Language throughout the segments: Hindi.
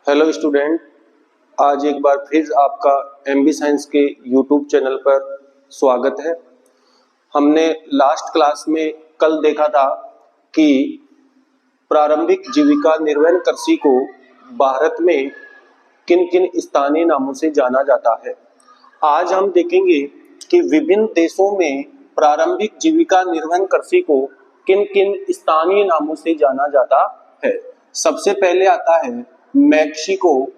हेलो स्टूडेंट, आज एक बार फिर आपका एमबी साइंस के यूट्यूब चैनल पर स्वागत है। हमने लास्ट क्लास में कल देखा था कि प्रारंभिक जीविका निर्वहन कृषि को भारत में किन किन स्थानीय नामों से जाना जाता है। आज हम देखेंगे कि विभिन्न देशों में प्रारंभिक जीविका निर्वहन कृषि को किन किन स्थानीय नामों से जाना जाता है। सबसे पहले आता है मैक्सिको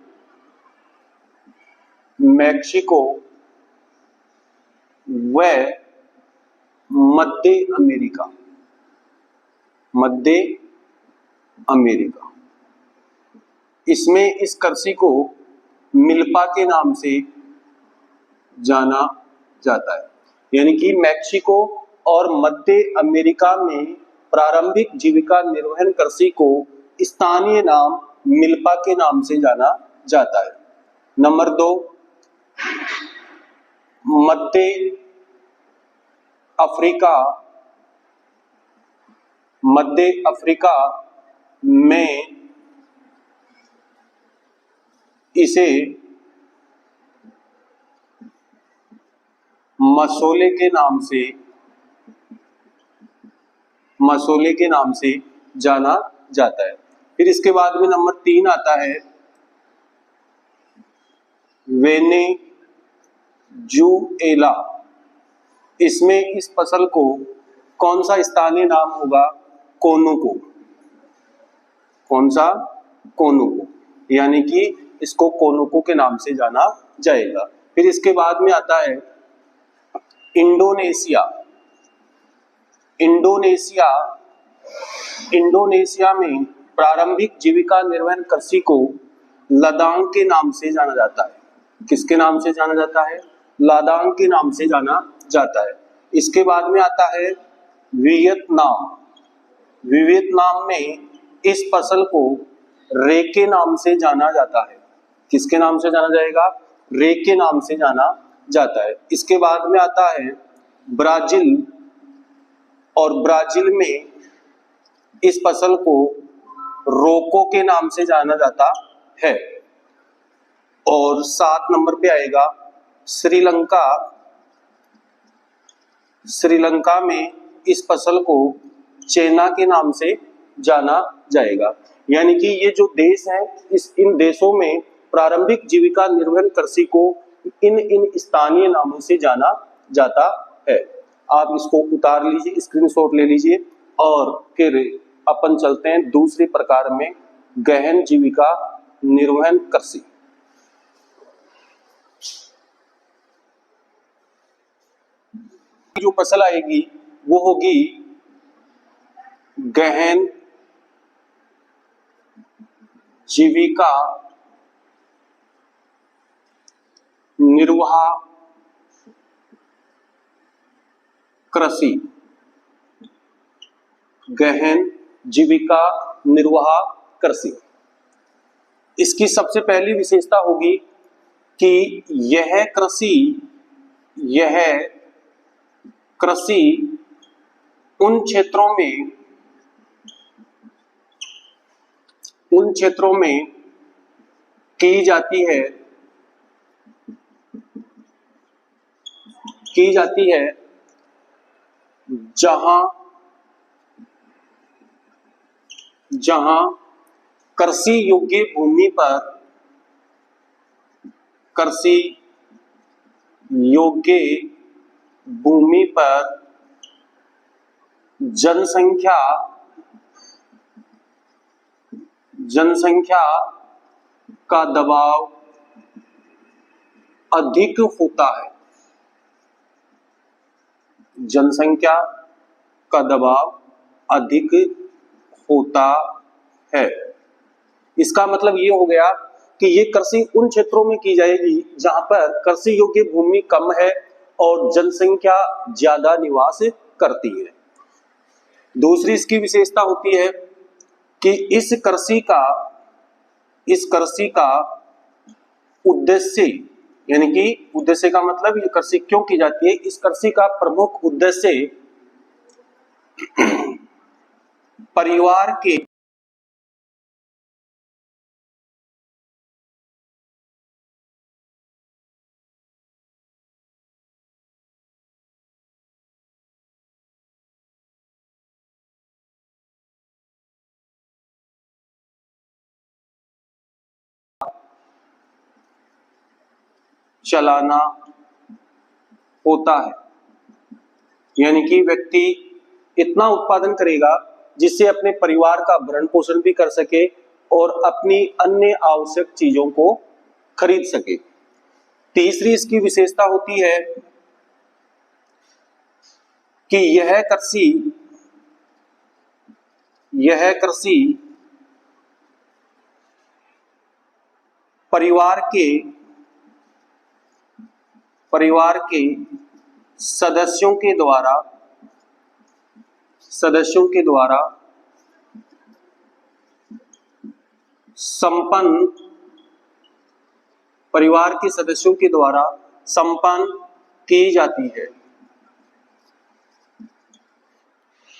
व मध्य अमेरिका। इसमें इस कृषि को मिल्पा के नाम से जाना जाता है। यानी कि मैक्सिको और मध्य अमेरिका में प्रारंभिक जीविका निर्वहन कृषि को स्थानीय नाम मिल्पा के नाम से जाना जाता है। नंबर 2, मध्य अफ्रीका में इसे मसोले के नाम से जाना जाता है। फिर इसके बाद में नंबर 3 आता है वेनेजुएला। इसमें इस फसल को कौन सा स्थानीय नाम होगा? कोनुको। कौन सा? कोनुको। यानी कि इसको कोनुको के नाम से जाना जाएगा। फिर इसके बाद में आता है इंडोनेशिया में प्रारंभिक जीविका निर्वहन कृषि को लदांग के नाम से जाना जाता है। किसके नाम से जाना जाता है? लदांग के नाम से जाना जाता है। इसके बाद में आता है वियतनाम में इस फसल को रे के नाम से जाना जाता है। किसके नाम से जाना जाएगा? रे के नाम से जाना जाता है। इसके बाद में आता है ब्राजील, और ब्राजील में इस फसल को रोको के नाम से जाना जाता है। और 7 नंबर पे आएगा श्रीलंका में इस फसल को चेना के नाम से जाना जाएगा। यानी कि ये जो देश हैं, इन देशों में प्रारंभिक जीविका निर्वहन कृषि को इन स्थानीय नामों से जाना जाता है। आप इसको उतार लीजिए, स्क्रीनशॉट ले लीजिए, और फिर अपन चलते हैं दूसरे प्रकार में, गहन जीविका निर्वहन कृषि। जो फसल आएगी वो होगी गहन जीविका निर्वाह कृषि। गहन जीविका निर्वाह कृषि। इसकी सबसे पहली विशेषता होगी कि यह कृषि उन क्षेत्रों में की जाती है जहां कृषि योग्य भूमि पर जनसंख्या का दबाव अधिक होता है। जनसंख्या का दबाव अधिक होता है। इसका मतलब ये हो गया कि ये कृषि उन क्षेत्रों में की जाएगी जहां पर कृषि योग्य भूमि कम है और जनसंख्या ज्यादा निवास करती है। दूसरी इसकी विशेषता होती है कि इस कृषि का उद्देश्य, यानी कि उद्देश्य का मतलब ये कृषि क्यों की जाती है, इस कृषि का प्रमुख उद्देश्य परिवार के चलाना होता है। यानी कि व्यक्ति इतना उत्पादन करेगा जिससे अपने परिवार का भरण पोषण भी कर सके और अपनी अन्य आवश्यक चीजों को खरीद सके। तीसरी इसकी विशेषता होती है कि यह कृषि परिवार के सदस्यों के द्वारा संपन्न की जाती है।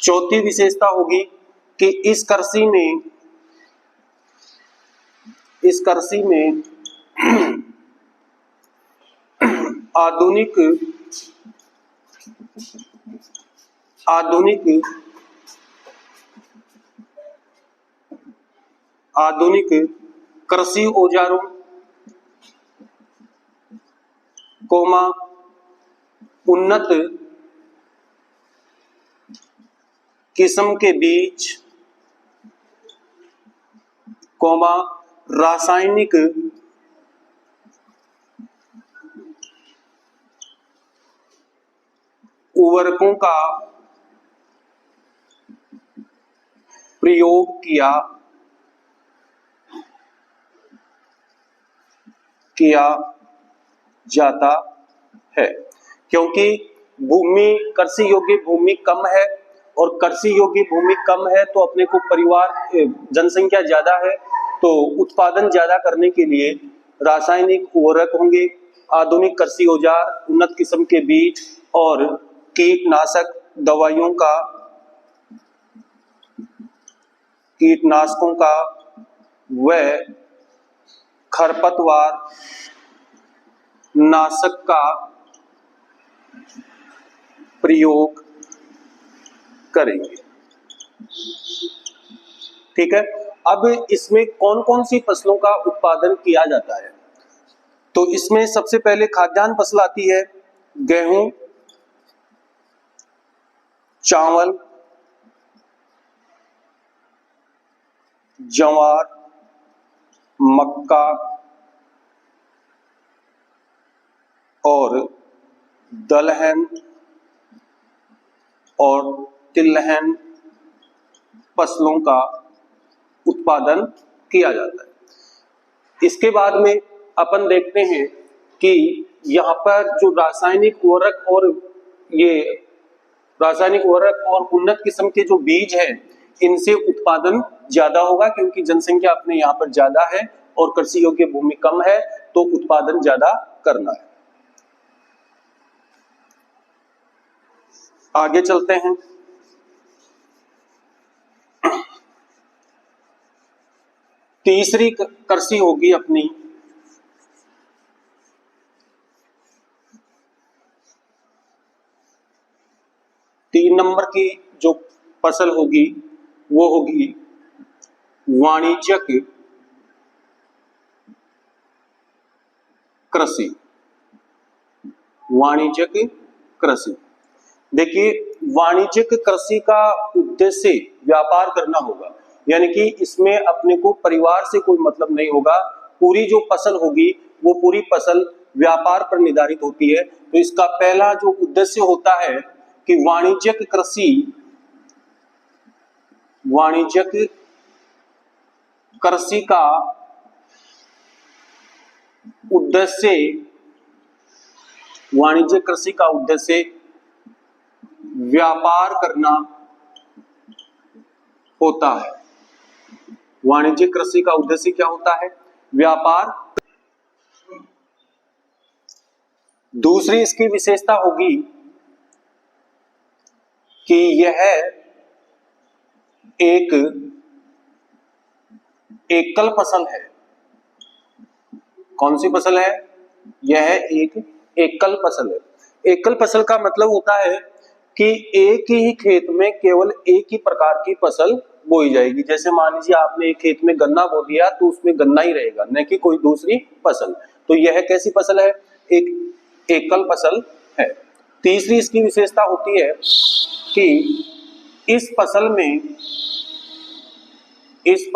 चौथी विशेषता होगी कि इस कृषि में आधुनिक कृषि औजारों उन्नत किस्म के बीज रासायनिक उर्वरकों का प्रयोग किया जाता है। क्योंकि कृषि योग्य भूमि कम है और कृषि योग्य भूमि कम है तो अपने को जनसंख्या ज्यादा है तो उत्पादन ज्यादा करने के लिए रासायनिक उर्वरक होंगे, आधुनिक कृषि औजार, उन्नत किस्म के बीज और कीटनाशकों का व खरपतवार नाशक का प्रयोग करेंगे। ठीक है। अब इसमें कौन कौन सी फसलों का उत्पादन किया जाता है? तो इसमें सबसे पहले खाद्यान्न फसल आती है, गेहूं, चावल, ज्वार, मक्का और दलहन और तिलहन फसलों का उत्पादन किया जाता है। इसके बाद में अपन देखते हैं कि यहाँ पर जो रासायनिक उर्वरक और उन्नत किस्म के जो बीज हैं इनसे उत्पादन ज्यादा होगा क्योंकि जनसंख्या अपने यहाँ पर ज्यादा है और कृषि योग्य भूमि कम है तो उत्पादन ज्यादा करना है। आगे चलते हैं। तीसरी कृषि होगी अपनी तीन नंबर की जो फसल होगी वो होगी वाणिज्यिक कृषि। देखिए, वाणिज्यिक कृषि का उद्देश्य व्यापार करना होगा, यानी कि इसमें अपने को परिवार से कोई मतलब नहीं होगा। पूरी जो फसल होगी वो पूरी फसल व्यापार पर निर्धारित होती है। तो इसका पहला जो उद्देश्य होता है कि वाणिज्यिक कृषि का उद्देश्य व्यापार करना होता है। वाणिज्यिक कृषि का उद्देश्य क्या होता है? व्यापार। दूसरी इसकी विशेषता होगी कि यह एक एकल फसल है। कौन सी फसल है? यह एक एकल फसल है। एकल फसल का मतलब होता है कि एक ही खेत में केवल एक ही प्रकार की फसल बोई जाएगी। जैसे मान लीजिए आपने एक खेत में गन्ना बो दिया तो उसमें गन्ना ही रहेगा, न कि कोई दूसरी फसल। तो यह कैसी फसल है? एक एकल फसल है। तीसरी इसकी विशेषता होती है कि इस फसल में इस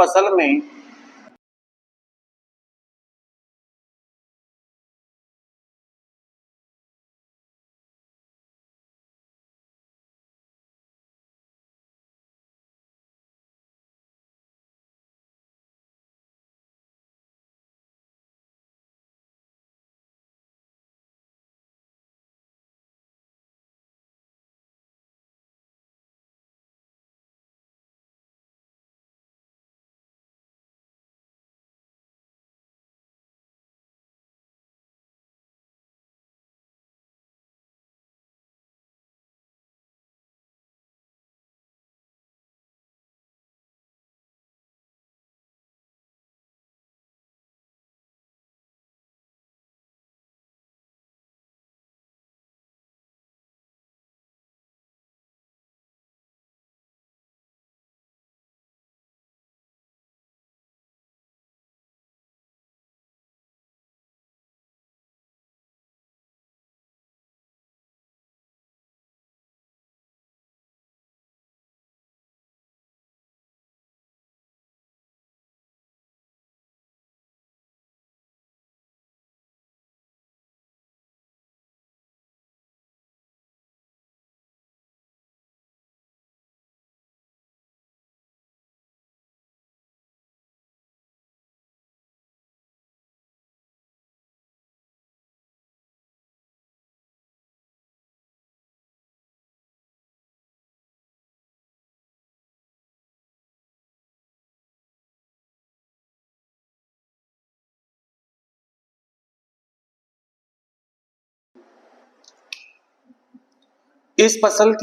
फसल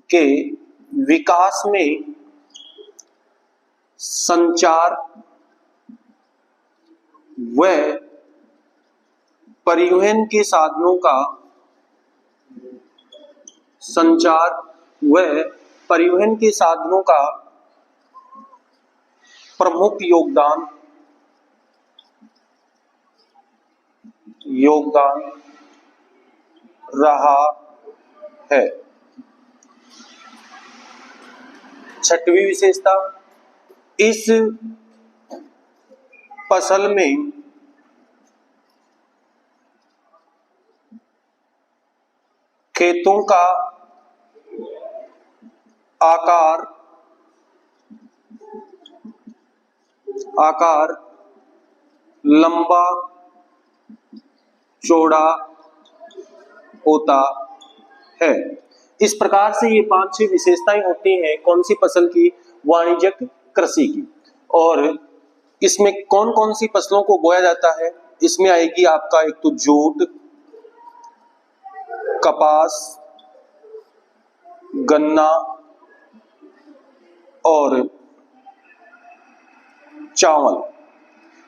के विकास में संचार व परिवहन के साधनों का प्रमुख योगदान रहा है। छठवीं विशेषता, इस फसल में खेतों का आकार लंबा चौड़ा होता है। इस प्रकार से ये 5-6 विशेषताएं होती हैं कौन सी फसल की, वाणिज्यिक कृषि की। और इसमें कौन कौन सी फसलों को बोया जाता है, इसमें आएगी आपका एक तो जूट, कपास, गन्ना और चावल।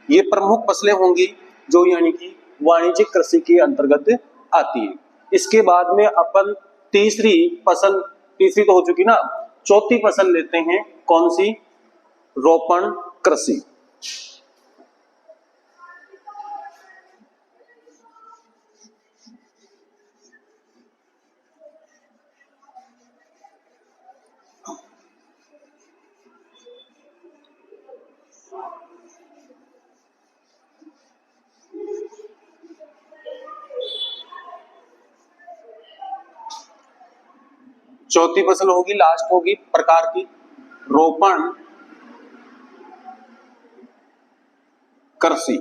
ये प्रमुख फसलें होंगी जो यानी कि वाणिज्यिक कृषि के अंतर्गत आती है। इसके बाद में अपन तीसरी तो हो चुकी ना, चौथी फसल लेते हैं कौन सी, रोपण कृषि। चौथी फसल होगी, लास्ट होगी प्रकार की, रोपण कृषि।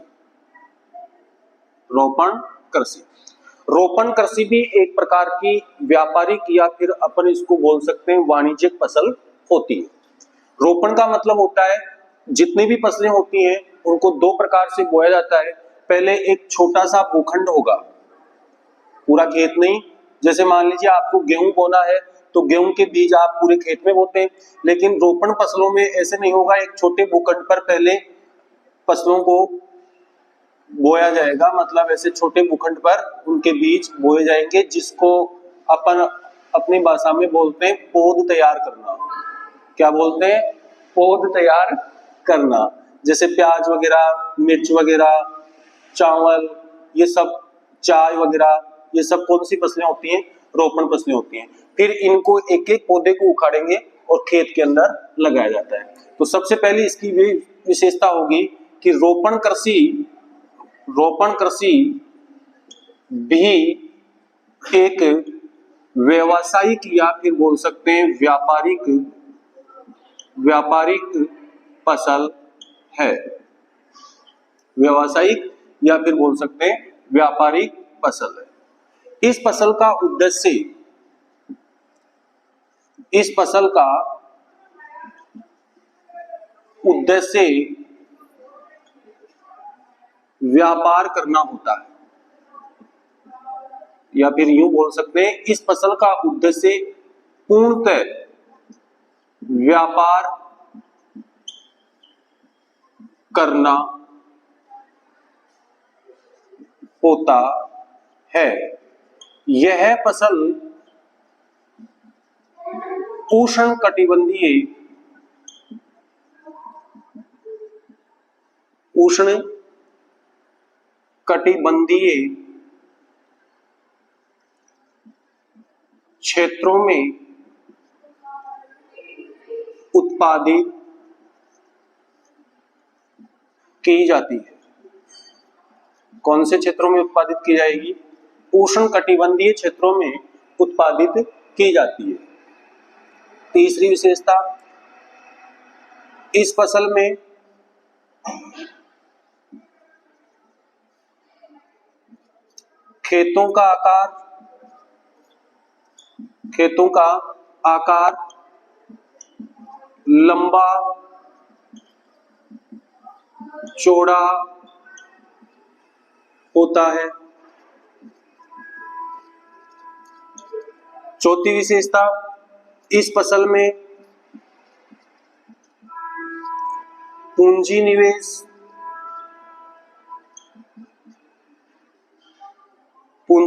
रोपण कृषि भी एक प्रकार की व्यापारिक या फिर अपन इसको बोल सकते हैं वाणिज्यिक फसल होती है। रोपण का मतलब होता है जितनी भी फसलें होती हैं उनको 2 प्रकार से बोया जाता है। पहले एक छोटा सा भूखंड होगा, पूरा खेत नहीं। जैसे मान लीजिए आपको गेहूं बोना है तो गेहूं के बीज आप पूरे खेत में बोते हैं, लेकिन रोपण फसलों में ऐसे नहीं होगा। एक छोटे भूखंड पर पहले फसलों को बोया जाएगा, मतलब ऐसे छोटे भूखंड पर उनके बीज बोए जाएंगे, जिसको अपन अपनी भाषा में बोलते हैं पौध तैयार करना। क्या बोलते हैं? पौध तैयार करना। जैसे प्याज वगैरह, मिर्च वगैरह, चावल, ये सब, चाय वगैरह, ये सब कौन सी फसलें होती हैं? रोपण फसलें होती हैं। फिर इनको एक एक पौधे को उखाड़ेंगे और खेत के अंदर लगाया जाता है। तो सबसे पहले इसकी विशेषता होगी कि रोपण कृषि भी एक व्यावसायिक या फिर बोल सकते हैं व्यापारिक फसल है। व्यावसायिक या फिर बोल सकते हैं व्यापारिक फसल है। इस फसल का उद्देश्य व्यापार करना होता है, या फिर यूं बोल सकते हैं इस फसल का उद्देश्य पूर्णतः व्यापार करना होता है। यह फसल उष्णकटिबंधीय क्षेत्रों में उत्पादित की जाती है। कौन से क्षेत्रों में उत्पादित की जाएगी? उष्णकटिबंधीय क्षेत्रों में उत्पादित की जाती है। तीसरी विशेषता, इस फसल में खेतों का आकार लंबा चौड़ा होता है। चौथी विशेषता, इस फसल में पूंजी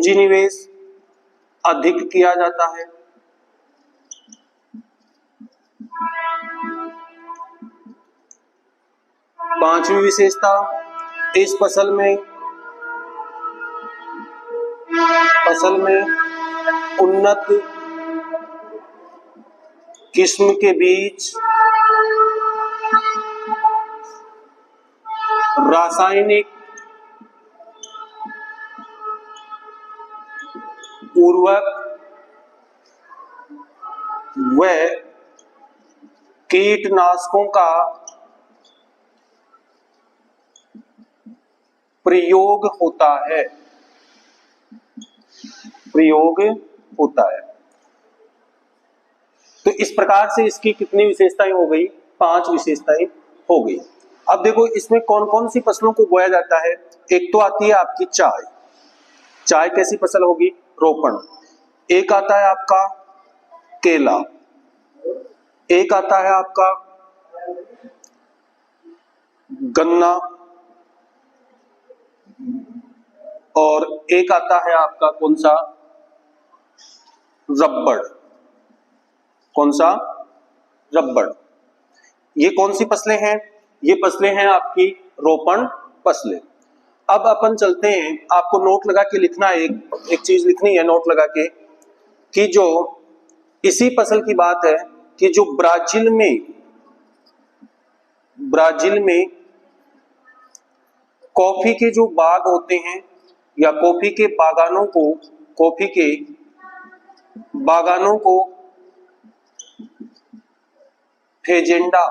निवेश अधिक किया जाता है। पांचवी विशेषता, इस फसल में उन्नत किस्म के बीज, रासायनिक उर्वरक व कीटनाशकों का प्रयोग होता है। तो इस प्रकार से इसकी कितनी विशेषताएं हो गई? 5 विशेषताएं हो गई। अब देखो इसमें कौन कौन सी फसलों को बोया जाता है। एक तो आती है आपकी चाय। चाय कैसी फसल होगी? रोपण। एक आता है आपका केला, एक आता है आपका गन्ना, और एक आता है आपका कौन सा? रबड़। कौन सा? रबड़। ये कौन सी फसलें हैं? ये फसलें हैं आपकी रोपण फसलें। अब अपन चलते हैं, आपको नोट लगा के लिखना है, एक चीज लिखनी है नोट लगा के, कि जो इसी फसल की बात है कि जो ब्राजील में कॉफी के जो बाग होते हैं या कॉफी के बागानों को फेजेंडा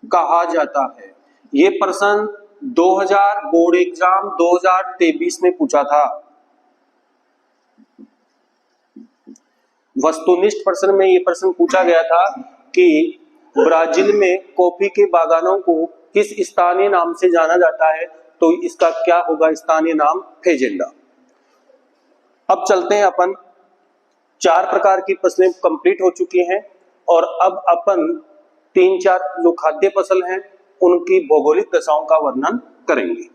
कहा जाता है। ये प्रश्न 2000 बोर्ड एग्जाम 2023 में पूछा था। वस्तुनिष्ठ प्रश्न में ये प्रश्न पूछा गया था कि ब्राजील में कॉफी के बागानों को किस स्थानीय नाम से जाना जाता है, तो इसका क्या होगा स्थानीय नाम? फेजेंडा। अब चलते हैं अपन, 4 प्रकार की फसलें कंप्लीट हो चुकी हैं और अब अपन 3-4 जो खाद्य फसल हैं उनकी भौगोलिक दशाओं का वर्णन करेंगे।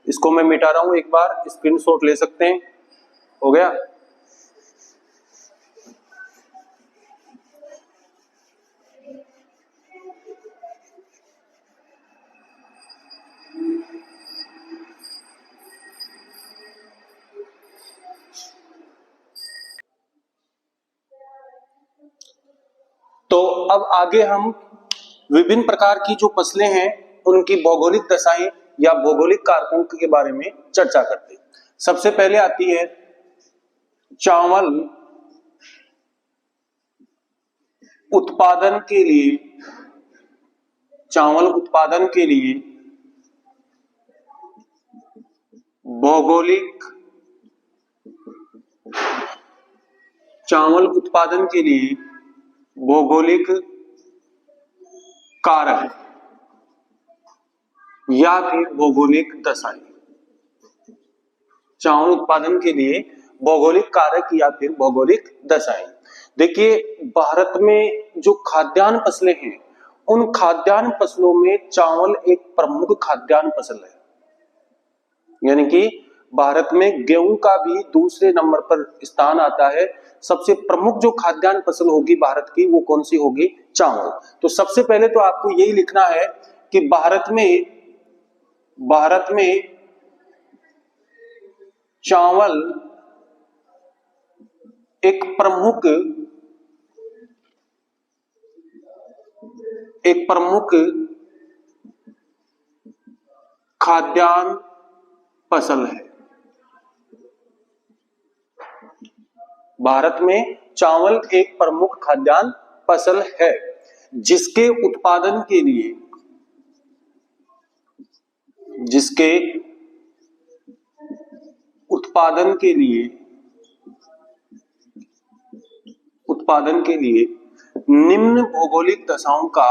इसको मैं मिटा रहा हूं, एक बार स्क्रीनशॉट ले सकते हैं। हो गया? तो अब आगे हम विभिन्न प्रकार की जो फसलें हैं उनकी भौगोलिक दशाएं या भौगोलिक कारकों के बारे में चर्चा करते हैं। सबसे पहले आती है चावल उत्पादन के लिए, चावल उत्पादन के लिए भौगोलिक, चावल उत्पादन के लिए भौगोलिक कारक या फिर भौगोलिक दशाएं। चावल उत्पादन के लिए भौगोलिक कारक या फिर भौगोलिक दशाएं। देखिए, भारत में जो खाद्यान्न फसलें हैं उन खाद्यान्न फसलों में चावल एक प्रमुख खाद्यान्न फसल है। यानी कि भारत में गेहूं का भी दूसरे नंबर पर स्थान आता है। सबसे प्रमुख जो खाद्यान्न फसल होगी भारत की वो कौन सी होगी? चावल। तो सबसे पहले तो आपको यही लिखना है कि भारत में चावल एक प्रमुख खाद्यान्न फसल है। भारत में चावल एक प्रमुख खाद्यान्न फसल है जिसके उत्पादन के लिए निम्न भौगोलिक दशाओं का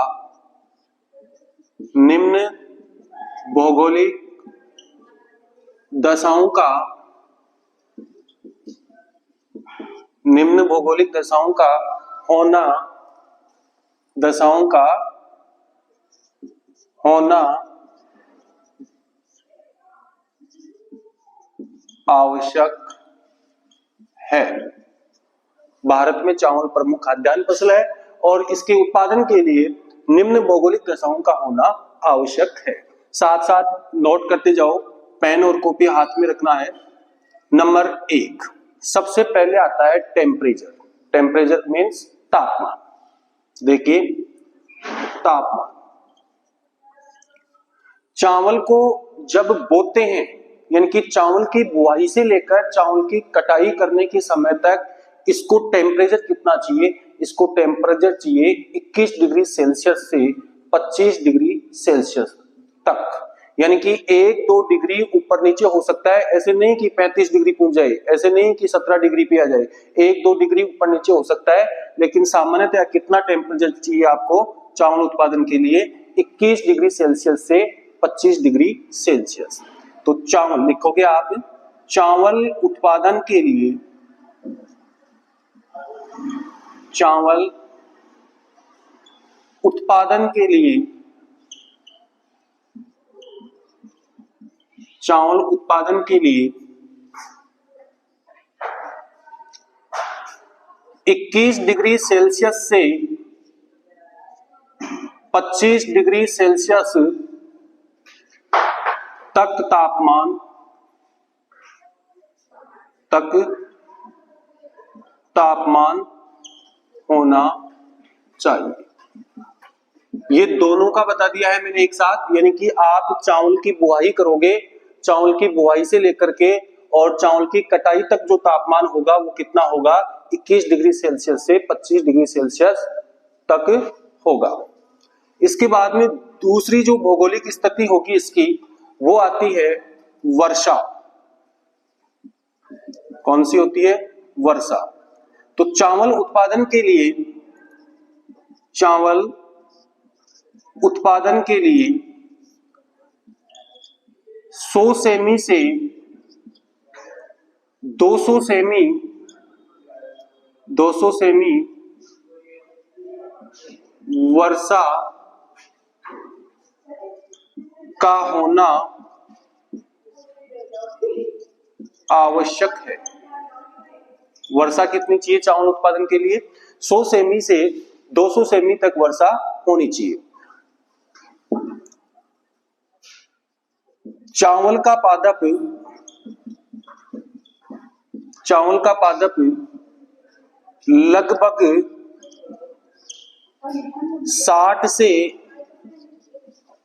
होना आवश्यक है। भारत में चावल प्रमुख खाद्यान्न फसल है और इसके उत्पादन के लिए निम्न भौगोलिक दशाओं का होना आवश्यक है। साथ साथ नोट करते जाओ, पेन और कॉपी हाथ में रखना है। नंबर 1 सबसे पहले आता है टेम्परेचर। टेम्परेचर मीन्स तापमान। देखिए, तापमान, चावल को जब बोते हैं यानी कि चावल की बुआई से लेकर चावल की कटाई करने के समय तक इसको टेम्परेचर कितना चाहिए? इसको टेम्परेचर चाहिए 21 डिग्री सेल्सियस से 25 डिग्री सेल्सियस तक। यानी कि 1-2 डिग्री ऊपर नीचे हो सकता है। ऐसे नहीं कि 35 डिग्री पहुंच जाए, ऐसे नहीं कि 17 डिग्री पे आ जाए। 1-2 डिग्री ऊपर नीचे हो सकता है, लेकिन सामान्यतः कितना टेम्परेचर चाहिए आपको चावल उत्पादन के लिए? 21 डिग्री सेल्सियस से 25 डिग्री सेल्सियस। तो चावल लिखोगे आप, चावल उत्पादन के लिए चावल उत्पादन के लिए 21 डिग्री सेल्सियस से 25 डिग्री सेल्सियस तक तापमान होना चाहिए। ये दोनों का बता दिया है मैंने एक साथ। यानी कि आप चावल की बुआई करोगे, चावल की बुआई से लेकर के और चावल की कटाई तक जो तापमान होगा वो कितना होगा? 21 डिग्री सेल्सियस से 25 डिग्री सेल्सियस तक होगा। इसके बाद में दूसरी जो भौगोलिक स्थिति होगी इसकी, वो आती है वर्षा। कौन सी होती है? वर्षा। तो चावल उत्पादन के लिए 100 सेमी से 200 सेमी वर्षा का होना आवश्यक है। वर्षा कितनी चाहिए चावल उत्पादन के लिए? 100 सेमी से 200 सेमी तक वर्षा होनी चाहिए। चावल का पादप लगभग 60 से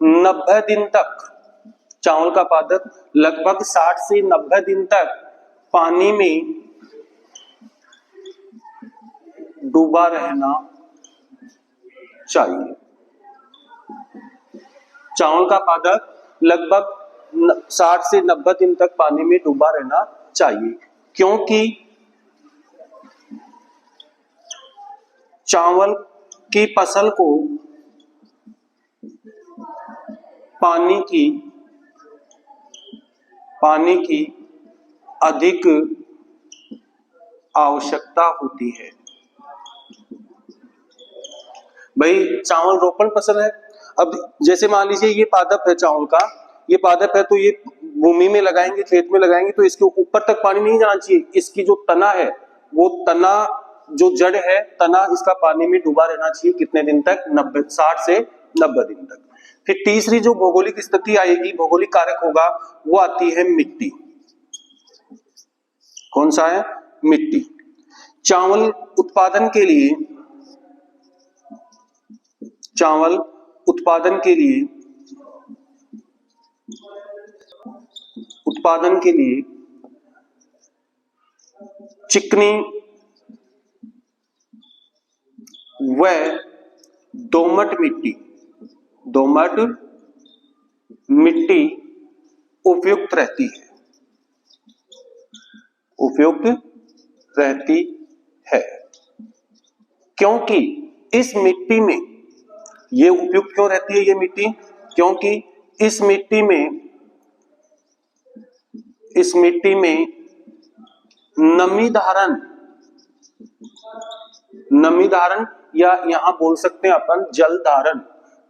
90 दिन तक चावल का पादप लगभग 60 से 90 दिन तक पानी में डूबा रहना चाहिए। चावल का पादप लगभग 60 से 90 दिन तक पानी में डूबा रहना चाहिए, क्योंकि चावल की फसल को पानी की अधिक आवश्यकता होती है। भाई चावल रोपण फसल है। अब जैसे मान लीजिए ये पादप है चावल का, ये पादप है तो ये भूमि में लगाएंगे, खेत में लगाएंगे तो इसके ऊपर तक पानी नहीं जाना चाहिए। इसकी जो तना है, वो तना जो जड़ है, तना इसका पानी में डूबा रहना चाहिए कितने दिन तक? 60 से 90 दिन तक। फिर तीसरी जो भौगोलिक स्थिति आएगी, भौगोलिक कारक होगा, वो आती है मिट्टी। कौन सा है? मिट्टी। चावल उत्पादन के लिए चिकनी व दोमट मिट्टी उपयुक्त रहती है। क्योंकि इस मिट्टी में ये उपयुक्त क्यों रहती है ये मिट्टी? क्योंकि इस मिट्टी में नमी धारण या यहां बोल सकते हैं अपन जल धारण,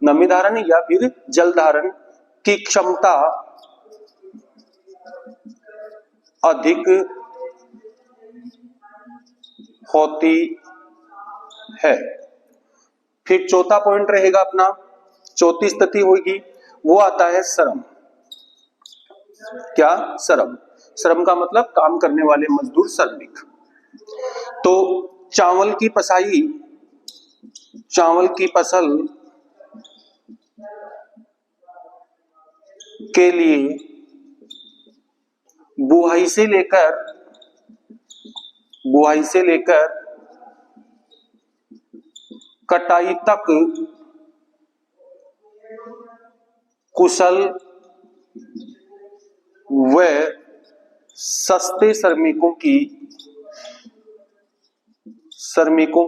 नमी धारण या फिर जल धारण की क्षमता अधिक होती है। फिर चौथा पॉइंट रहेगा अपना, चौथी स्थिति होगी, वो आता है श्रम। क्या? श्रम। श्रम का मतलब काम करने वाले मजदूर, श्रमिक। तो चावल की फसल के लिए बुआई से लेकर कटाई तक कुशल व सस्ते श्रमिकों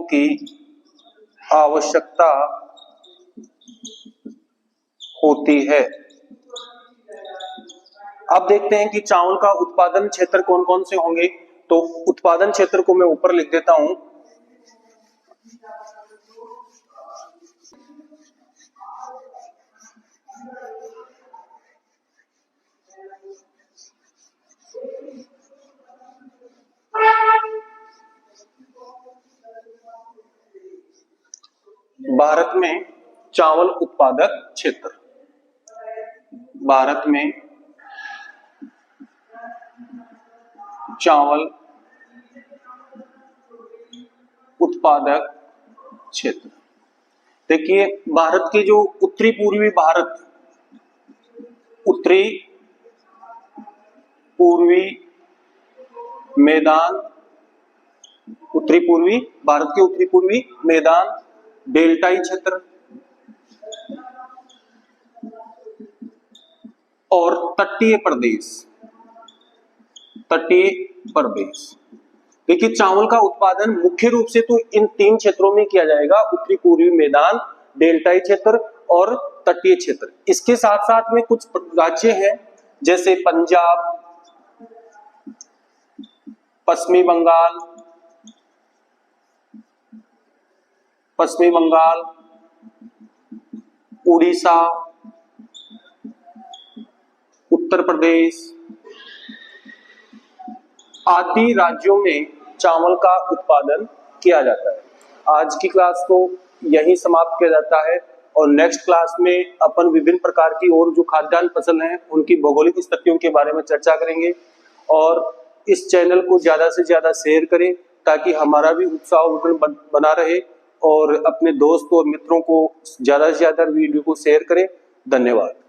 की आवश्यकता होती है। अब देखते हैं कि चावल का उत्पादन क्षेत्र कौन कौन से होंगे। तो उत्पादन क्षेत्र को मैं ऊपर लिख देता हूं। भारत में चावल उत्पादक क्षेत्र, भारत में चावल उत्पादक क्षेत्र। देखिए भारत के जो उत्तरी पूर्वी मैदान, भारत के उत्तरी पूर्वी मैदान, डेल्टाई क्षेत्र और तटीय प्रदेश। देखिए चावल का उत्पादन मुख्य रूप से तो इन 3 क्षेत्रों में किया जाएगा, उत्तरी पूर्वी मैदान, डेल्टाई क्षेत्र और तटीय क्षेत्र। इसके साथ साथ में कुछ राज्य हैं जैसे पंजाब, पश्चिमी बंगाल, उड़ीसा, उत्तर प्रदेश आदि राज्यों में चावल का उत्पादन किया जाता है। आज की क्लास को यहीं समाप्त किया जाता है और नेक्स्ट क्लास में अपन विभिन्न प्रकार की और जो खाद्यान्न फसल हैं उनकी भौगोलिक स्थितियों के बारे में चर्चा करेंगे। और इस चैनल को ज्यादा से ज्यादा शेयर करें ताकि हमारा भी उत्साह बना रहे और अपने दोस्त और मित्रों को ज्यादा से ज्यादा वीडियो को शेयर करें। धन्यवाद।